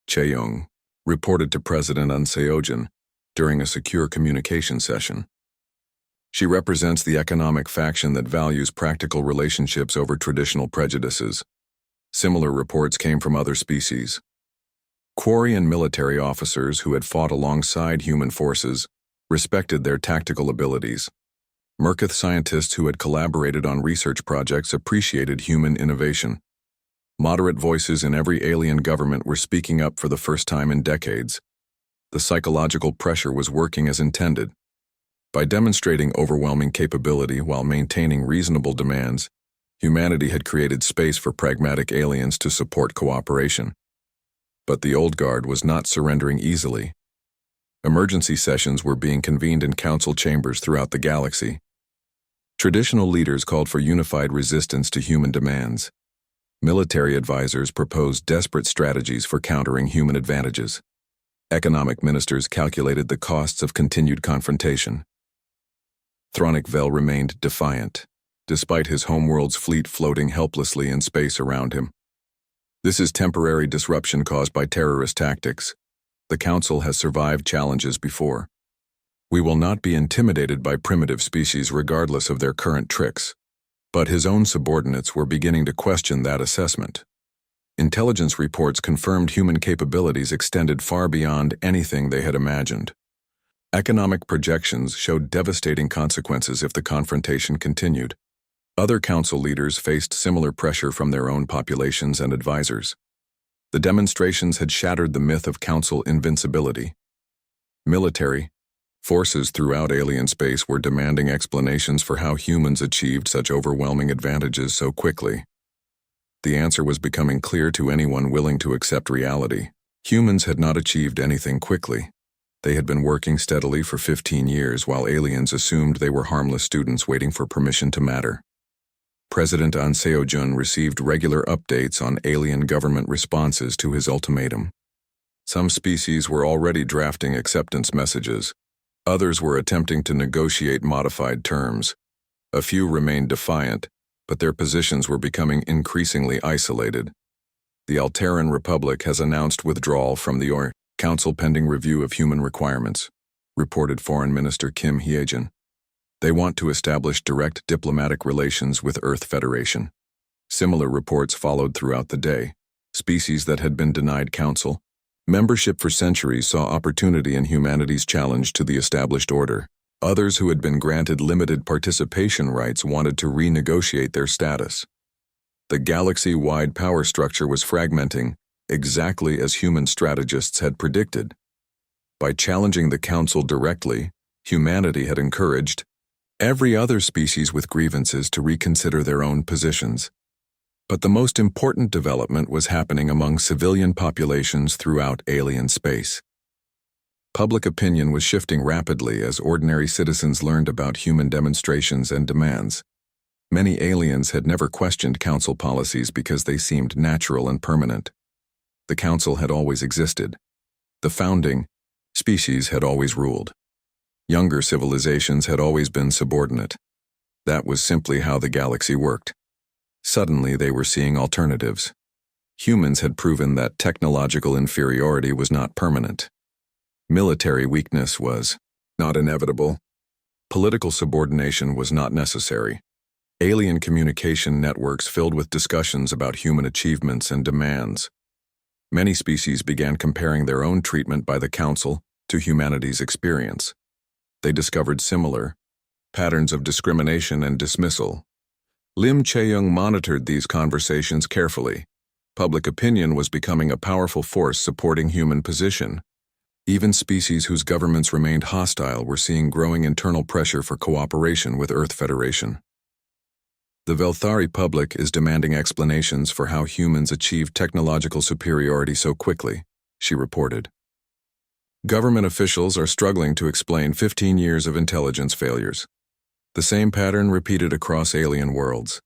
Chae-young reported to President Seojin during a secure communication session. She represents the economic faction that values practical relationships over traditional prejudices. Similar reports came from other species. Quarian military officers who had fought alongside human forces respected their tactical abilities. Merkith scientists who had collaborated on research projects appreciated human innovation. Moderate voices in every alien government were speaking up for the first time in decades. The psychological pressure was working as intended. By demonstrating overwhelming capability while maintaining reasonable demands, humanity had created space for pragmatic aliens to support cooperation. But the old guard was not surrendering easily. Emergency sessions were being convened in council chambers throughout the galaxy. Traditional leaders called for unified resistance to human demands. Military advisors proposed desperate strategies for countering human advantages. Economic ministers calculated the costs of continued confrontation. Thronic Vel remained defiant, despite his homeworld's fleet floating helplessly in space around him. This is temporary disruption caused by terrorist tactics. The Council has survived challenges before. We will not be intimidated by primitive species regardless of their current tricks. But his own subordinates were beginning to question that assessment. Intelligence reports confirmed human capabilities extended far beyond anything they had imagined. Economic projections showed devastating consequences if the confrontation continued. Other council leaders faced similar pressure from their own populations and advisors. The demonstrations had shattered the myth of council invincibility. Military forces throughout alien space were demanding explanations for how humans achieved such overwhelming advantages so quickly. The answer was becoming clear to anyone willing to accept reality. Humans had not achieved anything quickly. They had been working steadily for 15 years while aliens assumed they were harmless students waiting for permission to matter. President An Seo-jun received regular updates on alien government responses to his ultimatum. Some species were already drafting acceptance messages. Others were attempting to negotiate modified terms. A few remained defiant, but their positions were becoming increasingly isolated. The Alteran Republic has announced withdrawal from the Orcs Council pending review of human requirements, reported Foreign Minister Kim Hye-jin. They want to establish direct diplomatic relations with Earth Federation. Similar reports followed throughout the day. Species that had been denied council membership for centuries saw opportunity in humanity's challenge to the established order. Others who had been granted limited participation rights wanted to renegotiate their status. The galaxy-wide power structure was fragmenting, exactly as human strategists had predicted. By challenging the council directly, humanity had encouraged every other species with grievances to reconsider their own positions. But the most important development was happening among civilian populations throughout alien space. Public opinion was shifting rapidly as ordinary citizens learned about human demonstrations and demands. Many aliens had never questioned council policies because they seemed natural and permanent. The council had always existed. The founding species had always ruled. Younger civilizations had always been subordinate. That was simply how the galaxy worked. Suddenly, they were seeing alternatives. Humans had proven that technological inferiority was not permanent. Military weakness was not inevitable. Political subordination was not necessary. Alien communication networks filled with discussions about human achievements and demands. Many species began comparing their own treatment by the Council to humanity's experience. They discovered similar patterns of discrimination and dismissal. Lim Chae-young monitored these conversations carefully. Public opinion was becoming a powerful force supporting human position. Even species whose governments remained hostile were seeing growing internal pressure for cooperation with Earth Federation. The Velthari public is demanding explanations for how humans achieved technological superiority so quickly, she reported. Government officials are struggling to explain 15 years of intelligence failures. The same pattern repeated across alien worlds.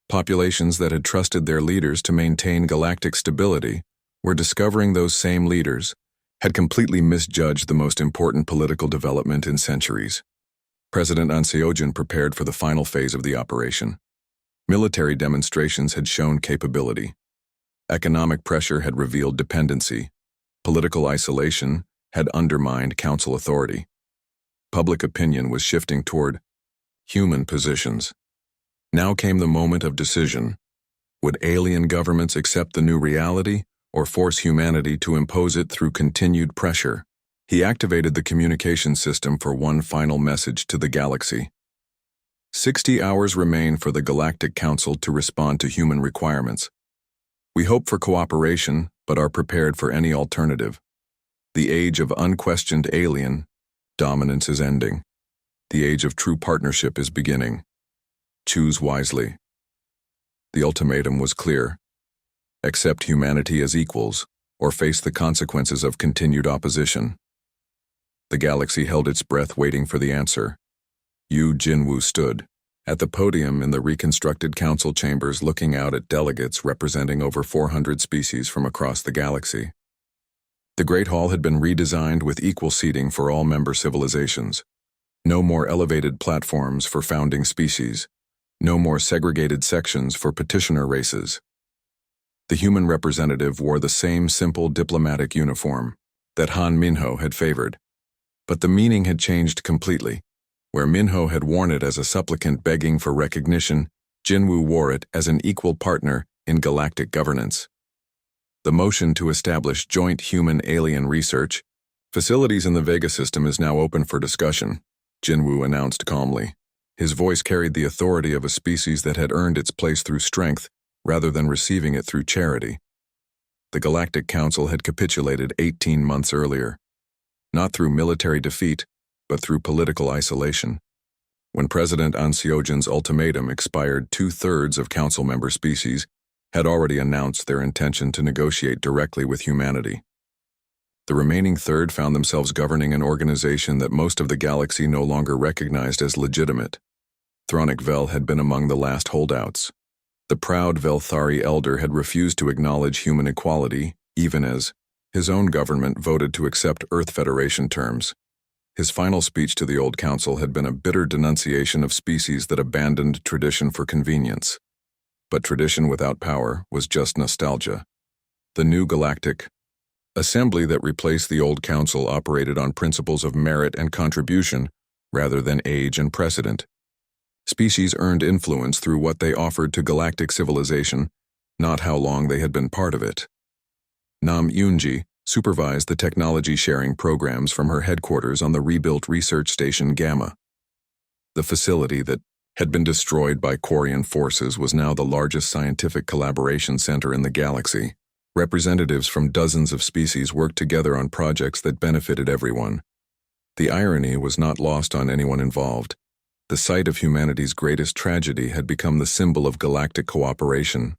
Populations that had trusted their leaders to maintain galactic stability were discovering those same leaders had completely misjudged the most important political development in centuries. President An Seo-jun prepared for the final phase of the operation. Military demonstrations had shown capability. Economic pressure had revealed dependency. Political isolation had undermined council authority. Public opinion was shifting toward human positions. Now came the moment of decision. Would alien governments accept the new reality or force humanity to impose it through continued pressure? He activated the communication system for one final message to the galaxy. 60 hours remain for the Galactic Council to respond to human requirements. We hope for cooperation, but are prepared for any alternative. The age of unquestioned alien dominance is ending. The age of true partnership is beginning. Choose wisely. The ultimatum was clear. Accept humanity as equals, or face the consequences of continued opposition. The galaxy held its breath waiting for the answer. Yu Jinwu stood at the podium in the reconstructed council chambers looking out at delegates representing over 400 species from across the galaxy. The Great Hall had been redesigned with equal seating for all member civilizations. No more elevated platforms for founding species. No more segregated sections for petitioner races. The human representative wore the same simple diplomatic uniform that Han Minho had favored. But the meaning had changed completely. Where Minho had worn it as a supplicant begging for recognition, Jinwu wore it as an equal partner in galactic governance. The motion to establish joint human-alien research facilities in the Vega system is now open for discussion, Jinwu announced calmly. His voice carried the authority of a species that had earned its place through strength rather than receiving it through charity. The Galactic Council had capitulated 18 months earlier, not through military defeat, but through political isolation. When President Ansiojan's ultimatum expired, 2/3 of council member species had already announced their intention to negotiate directly with humanity. The remaining third found themselves governing an organization that most of the galaxy no longer recognized as legitimate. Thronic Vel had been among the last holdouts. The proud Velthari elder had refused to acknowledge human equality, even as his own government voted to accept Earth Federation terms. His final speech to the old council had been a bitter denunciation of species that abandoned tradition for convenience. But tradition without power was just nostalgia. The new galactic assembly that replaced the old council operated on principles of merit and contribution rather than age and precedent. Species earned influence through what they offered to galactic civilization, not how long they had been part of it. Nam Yunji supervised the technology-sharing programs from her headquarters on the rebuilt research station Gamma. The facility that had been destroyed by Quarian forces was now the largest scientific collaboration center in the galaxy. Representatives from dozens of species worked together on projects that benefited everyone. The irony was not lost on anyone involved. The site of humanity's greatest tragedy had become the symbol of galactic cooperation.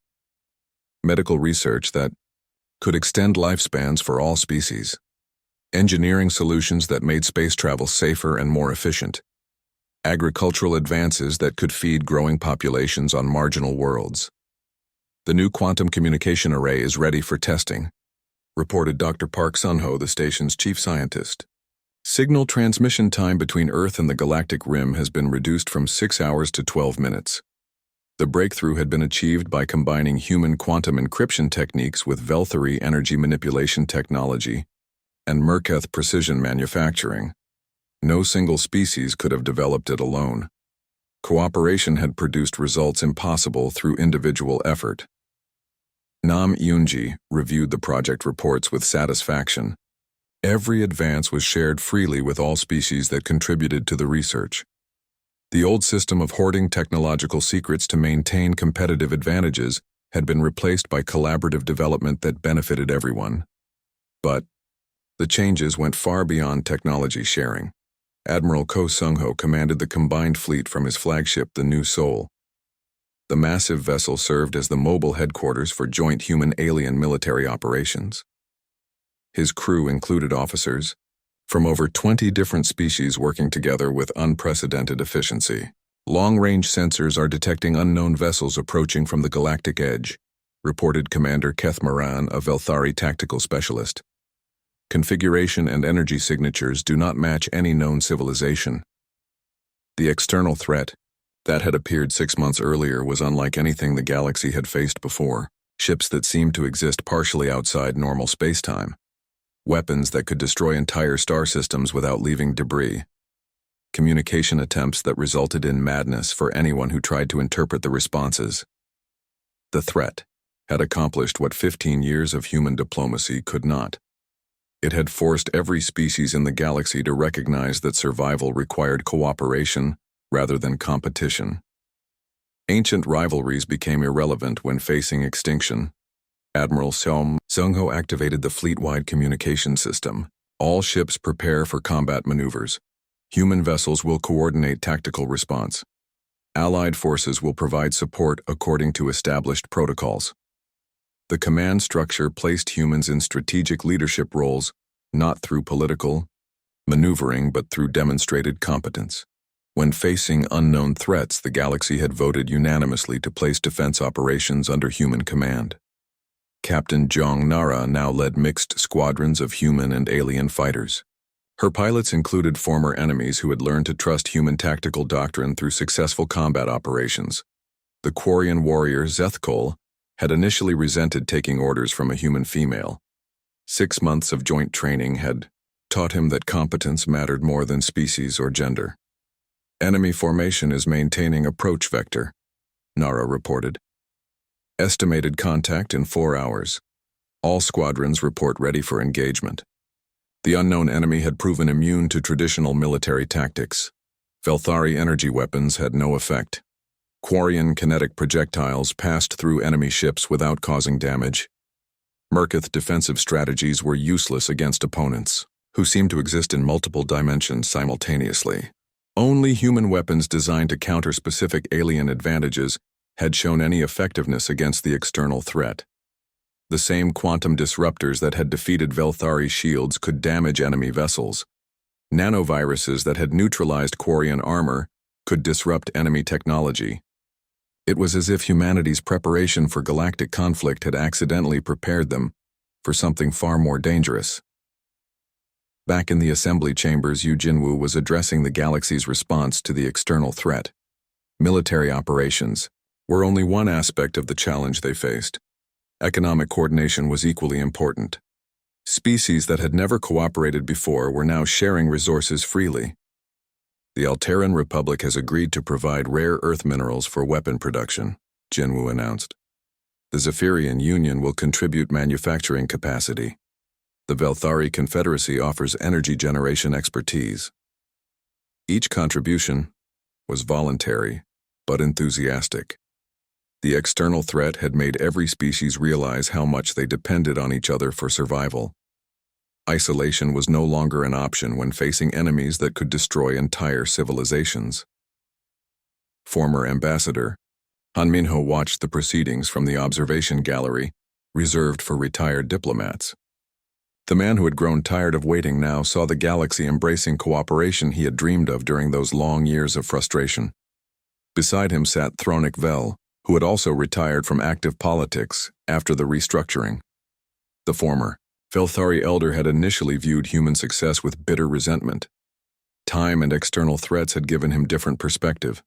Medical research that could extend lifespans for all species. Engineering solutions that made space travel safer and more efficient. Agricultural advances that could feed growing populations on marginal worlds. The new quantum communication array is ready for testing, reported Dr. Park Sun-ho, the station's chief scientist. Signal transmission time between Earth and the galactic rim has been reduced from 6 hours to 12 minutes. The breakthrough had been achieved by combining human quantum encryption techniques with Velthari energy manipulation technology and Merketh precision manufacturing. No single species could have developed it alone. Cooperation had produced results impossible through individual effort. Nam Yunji reviewed the project reports with satisfaction. Every advance was shared freely with all species that contributed to the research. The old system of hoarding technological secrets to maintain competitive advantages had been replaced by collaborative development that benefited everyone. But the changes went far beyond technology sharing. Admiral Ko Sung-ho commanded the combined fleet from his flagship, the New Seoul. The massive vessel served as the mobile headquarters for joint human-alien military operations. His crew included officers from over 20 different species working together with unprecedented efficiency. Long-range sensors are detecting unknown vessels approaching from the galactic edge, reported Commander Keth Moran, a Velthari tactical specialist. Configuration and energy signatures do not match any known civilization. The external threat that had appeared 6 months earlier was unlike anything the galaxy had faced before. Ships that seemed to exist partially outside normal spacetime. Weapons that could destroy entire star systems without leaving debris. Communication attempts that resulted in madness for anyone who tried to interpret the responses. The threat had accomplished what 15 years of human diplomacy could not. It had forced every species in the galaxy to recognize that survival required cooperation rather than competition. Ancient rivalries became irrelevant when facing extinction. Admiral Sung-ho activated the fleet-wide communication system. All ships prepare for combat maneuvers. Human vessels will coordinate tactical response. Allied forces will provide support according to established protocols. The command structure placed humans in strategic leadership roles, not through political maneuvering but through demonstrated competence. When facing unknown threats, the galaxy had voted unanimously to place defense operations under human command. Captain Jong Nara now led mixed squadrons of human and alien fighters. Her pilots included former enemies who had learned to trust human tactical doctrine through successful combat operations. The Quarian warrior Zethkol had initially resented taking orders from a human female. 6 months of joint training had taught him that competence mattered more than species or gender. Enemy formation is maintaining approach vector, Nara reported. Estimated contact in 4 hours. All squadrons report ready for engagement. The unknown enemy had proven immune to traditional military tactics. Velthari energy weapons had no effect. Quarian kinetic projectiles passed through enemy ships without causing damage. Merkith defensive strategies were useless against opponents, who seemed to exist in multiple dimensions simultaneously. Only human weapons designed to counter specific alien advantages had shown any effectiveness against the external threat. The same quantum disruptors that had defeated Velthari shields could damage enemy vessels. Nanoviruses that had neutralized Quarian armor could disrupt enemy technology. It was as if humanity's preparation for galactic conflict had accidentally prepared them for something far more dangerous. Back in the assembly chambers, Yu Jinwoo was addressing the galaxy's response to the external threat. Military operations were only one aspect of the challenge they faced. Economic coordination was equally important. Species that had never cooperated before were now sharing resources freely. The Alteran Republic has agreed to provide rare earth minerals for weapon production, Jinwoo announced. The Zephyrian Union will contribute manufacturing capacity. The Velthari Confederacy offers energy generation expertise. Each contribution was voluntary, but enthusiastic. The external threat had made every species realize how much they depended on each other for survival. Isolation was no longer an option when facing enemies that could destroy entire civilizations. Former ambassador Han Minho watched the proceedings from the observation gallery, reserved for retired diplomats. The man who had grown tired of waiting now saw the galaxy embracing cooperation he had dreamed of during those long years of frustration. Beside him sat Thronik Vel, who had also retired from active politics after the restructuring. The former Velthari elder had initially viewed human success with bitter resentment. Time and external threats had given him different perspective.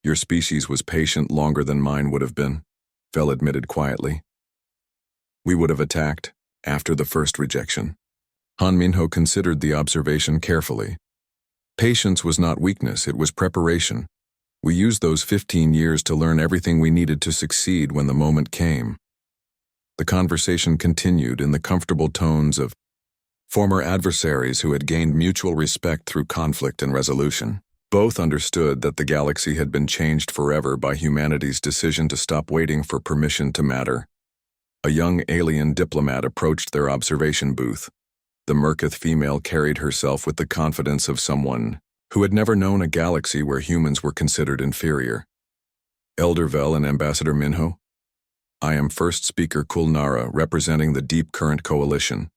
Your species was patient longer than mine would have been, Vel admitted quietly. We would have attacked after the first rejection. Han Minho considered the observation carefully. Patience was not weakness, it was preparation. We used those 15 years to learn everything we needed to succeed when the moment came. The conversation continued in the comfortable tones of former adversaries who had gained mutual respect through conflict and resolution. Both understood that the galaxy had been changed forever by humanity's decision to stop waiting for permission to matter. A young alien diplomat approached their observation booth. The Merkith female carried herself with the confidence of someone who had never known a galaxy where humans were considered inferior. Elder Vel and Ambassador Minho, I am First Speaker Kulnara, representing the Deep Current Coalition.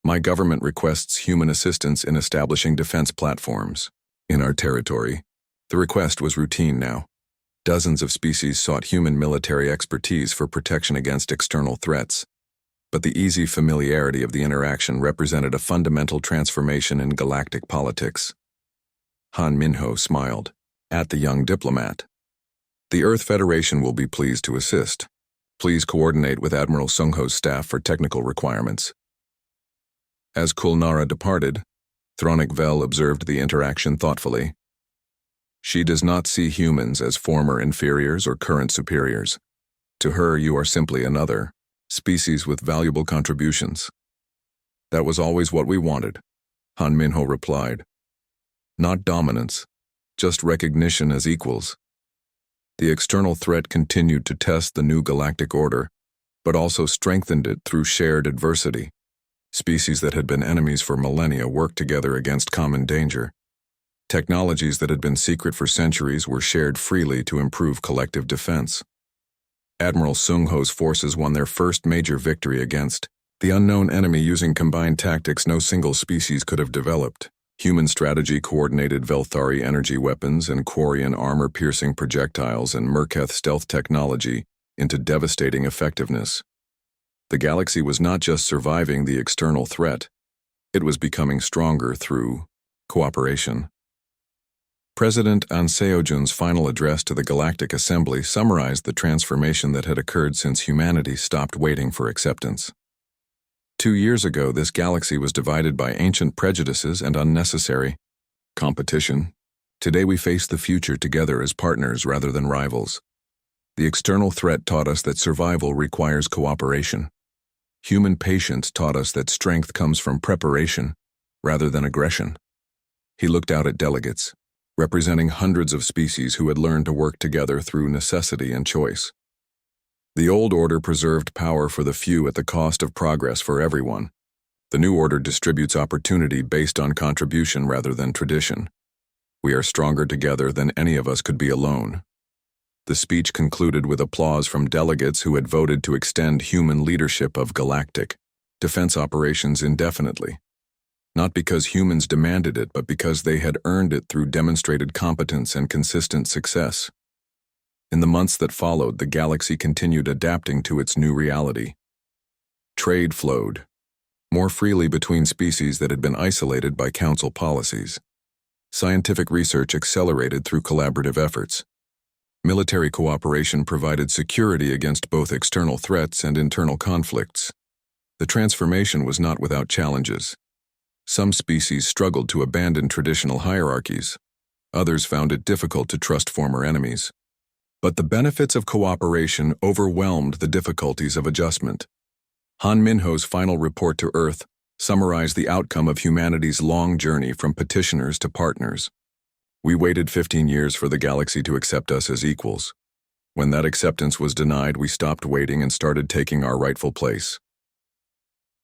My government requests human assistance in establishing defense platforms in our territory. The request was routine now. Dozens of species sought human military expertise for protection against external threats. But the easy familiarity of the interaction represented a fundamental transformation in galactic politics. Han Minho smiled at the young diplomat. The Earth Federation will be pleased to assist. Please coordinate with Admiral Sung-ho's staff for technical requirements. As Kulnara departed, Thronik Vel observed the interaction thoughtfully. She does not see humans as former inferiors or current superiors. To her, you are simply another species with valuable contributions. That was always what we wanted, Han Minho replied. Not dominance, just recognition as equals. The external threat continued to test the new galactic order, but also strengthened it through shared adversity. Species that had been enemies for millennia worked together against common danger. Technologies that had been secret for centuries were shared freely to improve collective defense. Admiral Sung Ho's forces won their first major victory against the unknown enemy using combined tactics no single species could have developed. Human strategy coordinated Velthari energy weapons and Quarian armor-piercing projectiles and Merketh stealth technology into devastating effectiveness. The galaxy was not just surviving the external threat, it was becoming stronger through cooperation. President An Seojun's final address to the Galactic Assembly summarized the transformation that had occurred since humanity stopped waiting for acceptance. 2 years ago, this galaxy was divided by ancient prejudices and unnecessary competition. Today we face the future together as partners rather than rivals. The external threat taught us that survival requires cooperation. Human patience taught us that strength comes from preparation rather than aggression. He looked out at delegates, representing hundreds of species who had learned to work together through necessity and choice. The old order preserved power for the few at the cost of progress for everyone. The new order distributes opportunity based on contribution rather than tradition. We are stronger together than any of us could be alone. The speech concluded with applause from delegates who had voted to extend human leadership of galactic defense operations indefinitely. Not because humans demanded it, but because they had earned it through demonstrated competence and consistent success. In the months that followed, the galaxy continued adapting to its new reality. Trade flowed more freely between species that had been isolated by council policies. Scientific research accelerated through collaborative efforts. Military cooperation provided security against both external threats and internal conflicts. The transformation was not without challenges. Some species struggled to abandon traditional hierarchies. Others found it difficult to trust former enemies. But the benefits of cooperation overwhelmed the difficulties of adjustment. Han Minho's final report to Earth summarized the outcome of humanity's long journey from petitioners to partners. We waited 15 years for the galaxy to accept us as equals. When that acceptance was denied, we stopped waiting and started taking our rightful place.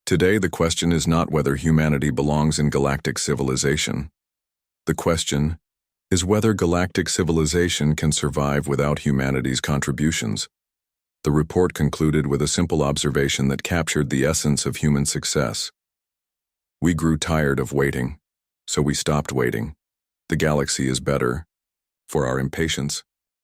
Today, the question is not whether humanity belongs in galactic civilization. The question is whether galactic civilization can survive without humanity's contributions. The report concluded with a simple observation that captured the essence of human success. We grew tired of waiting, so we stopped waiting. The galaxy is better for our impatience.